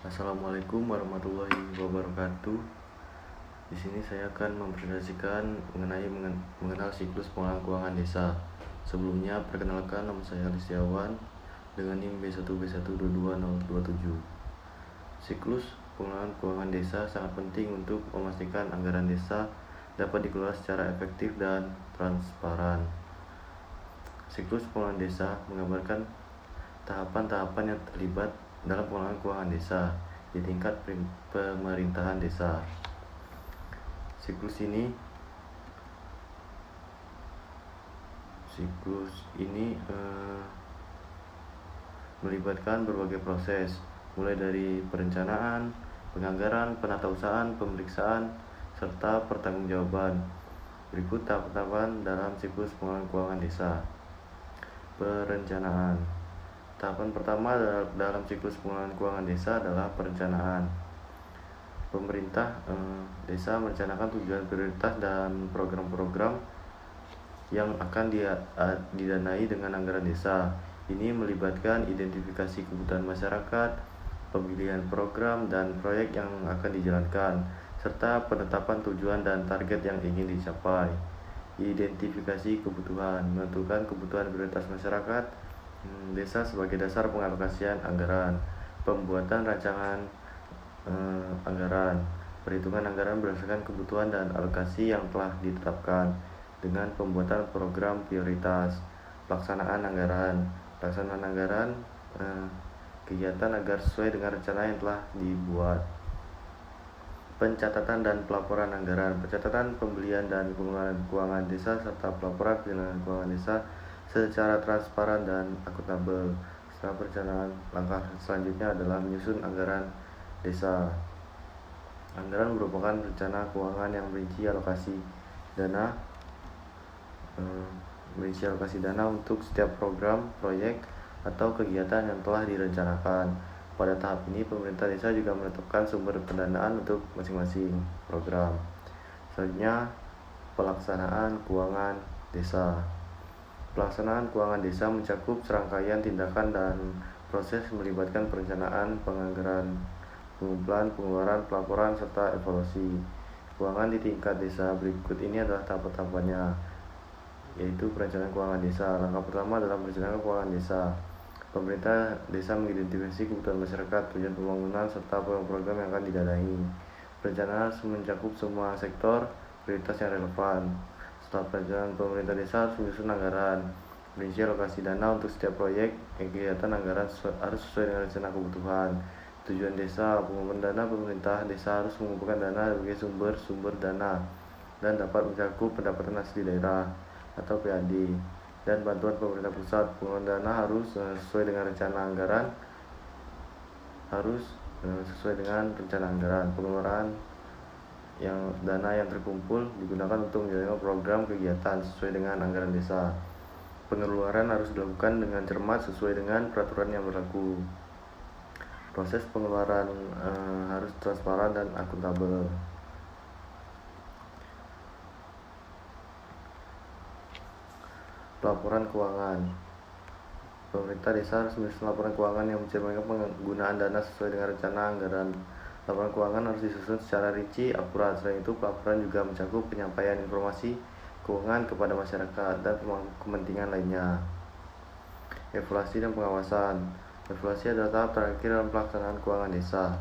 Assalamualaikum warahmatullahi wabarakatuh. Di sini saya akan mempresentasikan mengenal siklus pengelolaan keuangan desa. Sebelumnya, perkenalkan, nama saya Listiawan dengan NIM B1B1222027. Siklus pengelolaan keuangan desa sangat penting untuk memastikan anggaran desa dapat dikelola secara efektif dan transparan. Siklus pengelolaan desa menggambarkan tahapan-tahapan yang terlibat dalam pengelolaan keuangan desa di tingkat pemerintahan desa. Siklus ini melibatkan berbagai proses, mulai dari perencanaan, penganggaran, penatausahaan, pemeriksaan, serta pertanggungjawaban. Berikut tahap-tahapan dalam siklus pengelolaan keuangan desa. Perencanaan. Tahapan pertama dalam siklus pengelolaan keuangan desa adalah perencanaan. Pemerintah desa merencanakan tujuan prioritas dan program-program yang akan didanai dengan anggaran desa. Ini melibatkan identifikasi kebutuhan masyarakat, pemilihan program dan proyek yang akan dijalankan, serta penetapan tujuan dan target yang ingin dicapai. Identifikasi kebutuhan, menentukan kebutuhan prioritas masyarakat desa sebagai dasar pengalokasian anggaran. Pembuatan rancangan anggaran, perhitungan anggaran berdasarkan kebutuhan dan alokasi yang telah ditetapkan dengan pembuatan program prioritas. Pelaksanaan anggaran, kegiatan agar sesuai dengan rencana yang telah dibuat. Pencatatan dan pelaporan anggaran, pencatatan pembelian dan pengelolaan keuangan desa serta pelaporan pengelolaan keuangan desa secara transparan dan akuntabel. Setelah perencanaan, langkah selanjutnya adalah menyusun anggaran desa. Anggaran merupakan rencana keuangan yang merinci alokasi dana untuk setiap program, proyek, atau kegiatan yang telah direncanakan. Pada tahap ini, pemerintah desa juga menetapkan sumber pendanaan untuk masing-masing program. Selanjutnya, pelaksanaan keuangan desa. Pelaksanaan keuangan desa mencakup serangkaian tindakan dan proses melibatkan perencanaan, penganggaran, pengumpulan, pengeluaran, pelaporan, serta evaluasi keuangan di tingkat desa. Berikut ini adalah tahap-tahapannya, yaitu perencanaan keuangan desa. Langkah pertama adalah perencanaan keuangan desa. Pemerintah desa mengidentifikasi kebutuhan masyarakat, tujuan pembangunan, serta program yang akan didanai. Perencanaan harus mencakup semua sektor prioritas yang relevan. Setelah perencanaan, pemerintah desa harus menyusun anggaran, merinci alokasi dana untuk setiap proyek. Kegiatan anggaran harus sesuai dengan rencana kebutuhan. Tujuan desa, pengumpulan dana. Pemerintah desa harus mengumpulkan dana sebagai sumber dana dan dapat mencakup pendapatan asli daerah atau PAD dan bantuan pemerintah pusat. Pengelolaan dana harus sesuai dengan rencana anggaran. Pengeluaran dana yang terkumpul digunakan untuk menjalankan program kegiatan sesuai dengan anggaran desa. Pengeluaran harus dilakukan dengan cermat sesuai dengan peraturan yang berlaku. Proses pengeluaran harus transparan dan akuntabel. Pelaporan keuangan. Pemerintah desa harus menyusun laporan keuangan yang mencerminkan penggunaan dana sesuai dengan rencana anggaran. Laporan keuangan harus disusun secara rinci, akurat. Selain itu, pelaporan juga mencakup penyampaian informasi keuangan kepada masyarakat dan kepentingan lainnya. Evaluasi dan pengawasan. Evaluasi adalah tahap terakhir dalam pelaksanaan keuangan desa.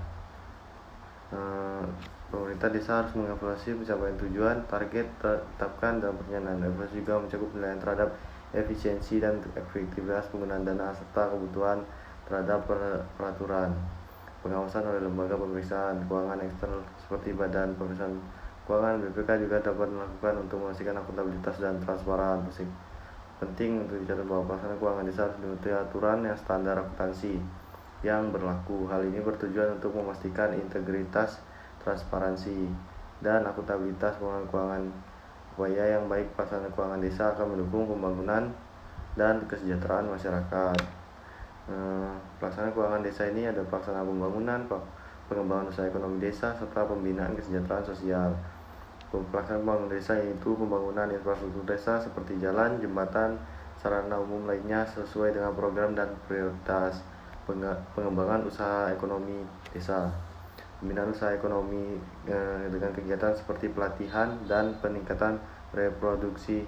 Pemerintah desa harus mengevaluasi pencapaian tujuan, target ditetapkan dalam perencanaan. Evaluasi juga mencakup penilaian terhadap efisiensi dan efektivitas penggunaan dana serta kebutuhan terhadap peraturan. Pengawasan oleh lembaga pemeriksaan keuangan eksternal seperti Badan Pemeriksaan Keuangan BPK juga dapat dilakukan untuk memastikan akuntabilitas dan transparan. Penting untuk dicatat bahwa pelaksanaan keuangan desa harus mengikuti aturan yang standar akuntansi yang berlaku. Hal ini bertujuan untuk memastikan integritas, transparansi, dan akuntabilitas pengelolaan keuangan. Upaya yang baik pelaksanaan keuangan desa akan mendukung pembangunan dan kesejahteraan masyarakat. Pelaksanaan keuangan desa ini ada pelaksanaan pembangunan, pengembangan usaha ekonomi desa, serta pembinaan kesejahteraan sosial. Pelaksanaan pembangunan desa yaitu pembangunan infrastruktur desa seperti jalan, jembatan, sarana umum lainnya sesuai dengan program dan prioritas. pengembangan usaha ekonomi desa. Pembinaan usaha ekonomi dengan kegiatan seperti pelatihan dan peningkatan reproduksi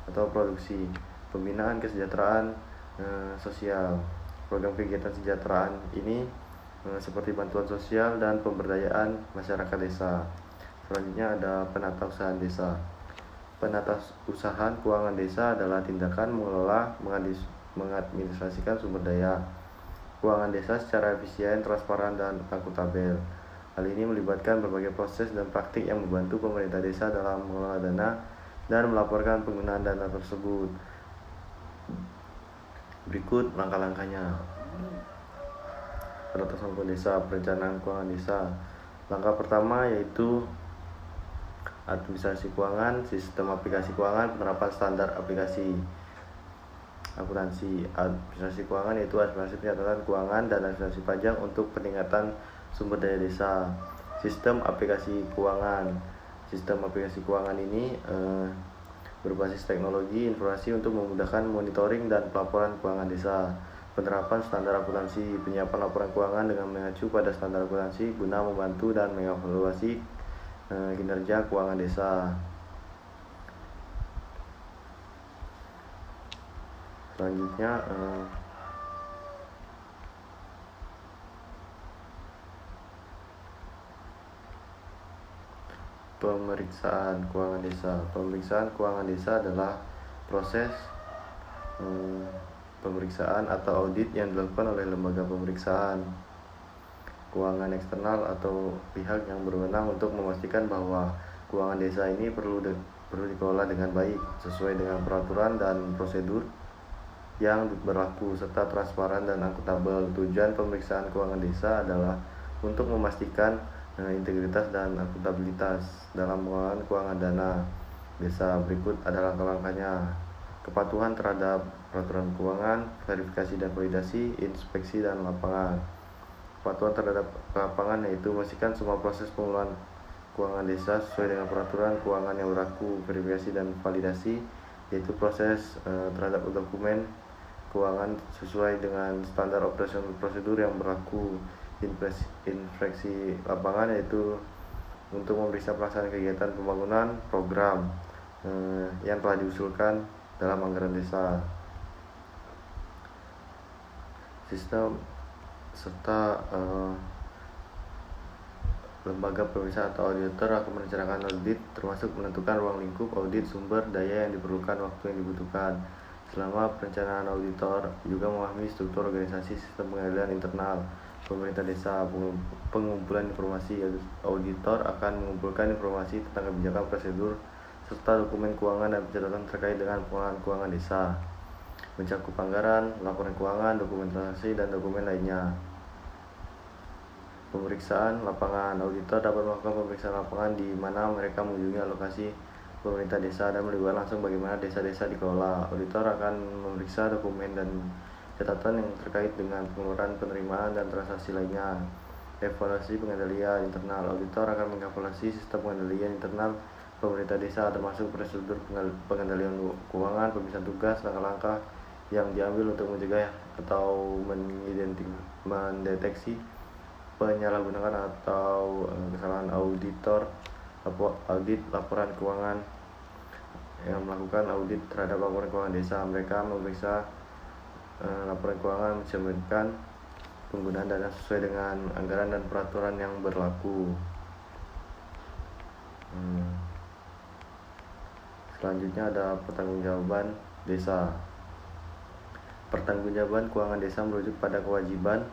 atau produksi. Pembinaan kesejahteraan sosial. Program kegiatan kesejahteraan ini seperti bantuan sosial dan pemberdayaan masyarakat desa. Selanjutnya ada penata usaha desa. Penata usaha keuangan desa adalah tindakan mengelola, mengadministrasikan sumber daya keuangan desa secara efisien, transparan, dan akuntabel. Hal ini melibatkan berbagai proses dan praktik yang membantu pemerintah desa dalam mengelola dana dan melaporkan penggunaan dana tersebut. Berikut langkah-langkahnya. Penatasan keuangan desa, perencanaan keuangan desa. Langkah pertama yaitu administrasi keuangan, sistem aplikasi keuangan, penerapan standar aplikasi akuntansi. Administrasi keuangan yaitu administrasi pencatatan keuangan dan administrasi pajak untuk peningkatan sumber daya desa. Sistem aplikasi keuangan. Sistem aplikasi keuangan ini berbasis teknologi informasi untuk memudahkan monitoring dan pelaporan keuangan desa. Penerapan standar akuntansi, penyiapan laporan keuangan dengan mengacu pada standar akuntansi guna membantu dan mengevaluasi kinerja keuangan desa. Selanjutnya pemeriksaan keuangan desa. Pemeriksaan keuangan desa adalah proses pemeriksaan atau audit yang dilakukan oleh lembaga pemeriksaan keuangan eksternal atau pihak yang berwenang untuk memastikan bahwa keuangan desa ini perlu dikelola dengan baik sesuai dengan peraturan dan prosedur yang berlaku serta transparan dan akuntabel. Tujuan pemeriksaan keuangan desa adalah untuk memastikan integritas dan akuntabilitas dalam pengelolaan keuangan dana desa. Berikut adalah langkah-langkahnya. Kepatuhan terhadap peraturan keuangan, verifikasi dan validasi, inspeksi dan lapangan. Kepatuhan terhadap lapangan yaitu memastikan semua proses pengelolaan keuangan desa sesuai dengan peraturan keuangan yang berlaku. Verifikasi dan validasi yaitu proses terhadap dokumen keuangan sesuai dengan standar operasional prosedur yang berlaku. Inspeksi lapangan yaitu untuk memeriksa pelaksanaan kegiatan pembangunan program yang telah diusulkan dalam anggaran desa. Sistem serta lembaga pemeriksa atau auditor akan merencanakan audit termasuk menentukan ruang lingkup audit, sumber daya yang diperlukan, waktu yang dibutuhkan. Selama perencanaan, auditor juga memahami struktur organisasi sistem pengendalian internal pemerintah desa. Pengumpulan informasi, auditor akan mengumpulkan informasi tentang kebijakan, prosedur, serta dokumen keuangan dan pencatatan terkait dengan pengelolaan keuangan desa, mencakup anggaran, laporan keuangan, dokumen transaksi, dan dokumen lainnya. Pemeriksaan lapangan. Auditor dapat melakukan pemeriksaan lapangan di mana mereka mengunjungi lokasi pemerintah desa dan melihat langsung bagaimana desa-desa dikelola. Auditor akan memeriksa dokumen dan catatan yang terkait dengan pengeluaran, penerimaan, dan transaksi lainnya. Evaluasi pengendalian internal. Auditor akan mengevaluasi sistem pengendalian internal pemerintah desa termasuk prosedur pengendalian keuangan, pembagian tugas, langkah-langkah yang diambil untuk mencegah atau mendeteksi penyalahgunaan atau kesalahan. Auditor audit laporan keuangan yang melakukan audit terhadap laporan keuangan desa. Mereka memeriksa laporan keuangan mencerminkan penggunaan dana sesuai dengan anggaran dan peraturan yang berlaku. Selanjutnya ada pertanggungjawaban desa. Pertanggungjawaban keuangan desa merujuk pada kewajiban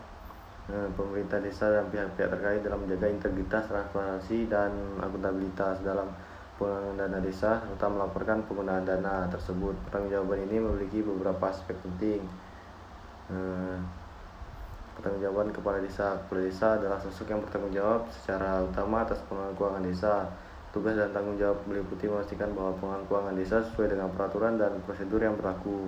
pemerintah desa dan pihak-pihak terkait dalam menjaga integritas, transparansi, dan akuntabilitas dalam penggunaan dana desa serta melaporkan penggunaan dana tersebut. Pertanggungjawaban ini memiliki beberapa aspek penting. Pertanggungjawaban kepala desa. Kepala desa adalah sosok yang bertanggung jawab secara utama atas pengelolaan keuangan desa. Tugas dan tanggung jawab meliputi memastikan bahwa pengelolaan keuangan desa sesuai dengan peraturan dan prosedur yang berlaku,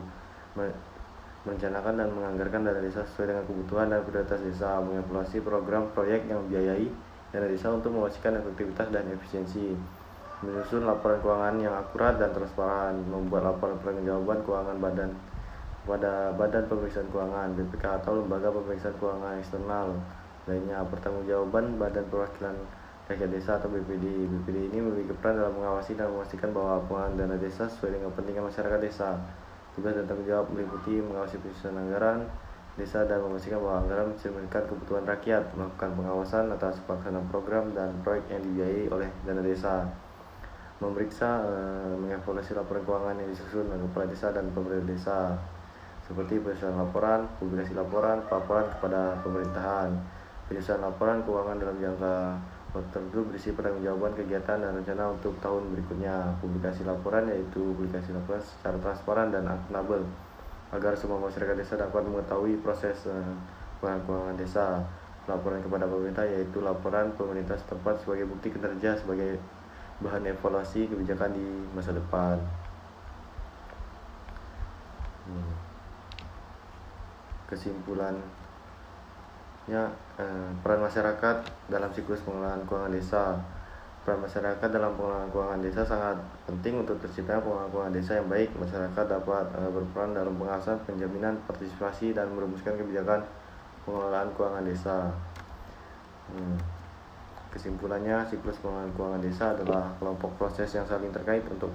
merencanakan dan menganggarkan dana desa sesuai dengan kebutuhan dan prioritas desa, mengevaluasi program proyek yang membiayai dana desa untuk memastikan efektivitas dan efisiensi, menyusun laporan keuangan yang akurat dan transparan, membuat laporan pertanggungjawaban keuangan badan kepada Badan Pemeriksaan Keuangan (BPK) atau lembaga pemeriksaan keuangan eksternal lainnya. Pertanggungjawaban Badan Perwakilan Rakyat Desa atau BPD. BPD ini memiliki peran dalam mengawasi dan memastikan bahwa penggunaan dana desa sesuai dengan kepentingan masyarakat desa. Tugas dan tanggung jawab meliputi mengawasi penyusunan anggaran desa dan memastikan bahwa anggaran mencerminkan kebutuhan rakyat, melakukan pengawasan atas pelaksanaan program dan proyek yang dibiayai oleh dana desa, memeriksa, mengevaluasi laporan keuangan yang disusun oleh kepala desa dan pemerintah desa, seperti penyusunan laporan, publikasi laporan, pelaporan kepada pemerintahan, penyusunan laporan keuangan dalam jangka waktu tertentu berisi pertanggungjawaban kegiatan dan rencana untuk tahun berikutnya, publikasi laporan yaitu publikasi laporan secara transparan dan akuntabel agar semua masyarakat desa dapat mengetahui proses keuangan desa, laporan kepada pemerintah yaitu laporan pemerintah setempat sebagai bukti kinerja sebagai bahan evaluasi kebijakan di masa depan. Kesimpulannya, peran masyarakat dalam siklus pengelolaan keuangan desa. Peran masyarakat dalam pengelolaan keuangan desa sangat penting untuk terciptanya pengelolaan keuangan desa yang baik. Masyarakat dapat berperan dalam pengawasan, penjaminan, partisipasi, dan merumuskan kebijakan pengelolaan keuangan desa. Kesimpulannya, siklus pengelolaan keuangan desa adalah kelompok proses yang saling terkait untuk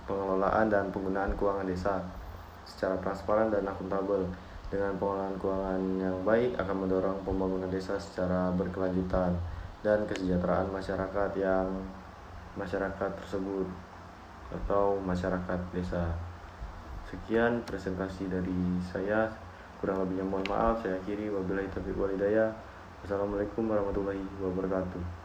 pengelolaan dan penggunaan keuangan desa secara transparan dan akuntabel. Dengan pengelolaan keuangan yang baik akan mendorong pembangunan desa secara berkelanjutan dan kesejahteraan masyarakat tersebut atau masyarakat desa. Sekian presentasi dari saya, kurang lebihnya mohon maaf, saya akhiri. Wabillahi taufiq wal hidayah. Wassalamualaikum warahmatullahi wabarakatuh.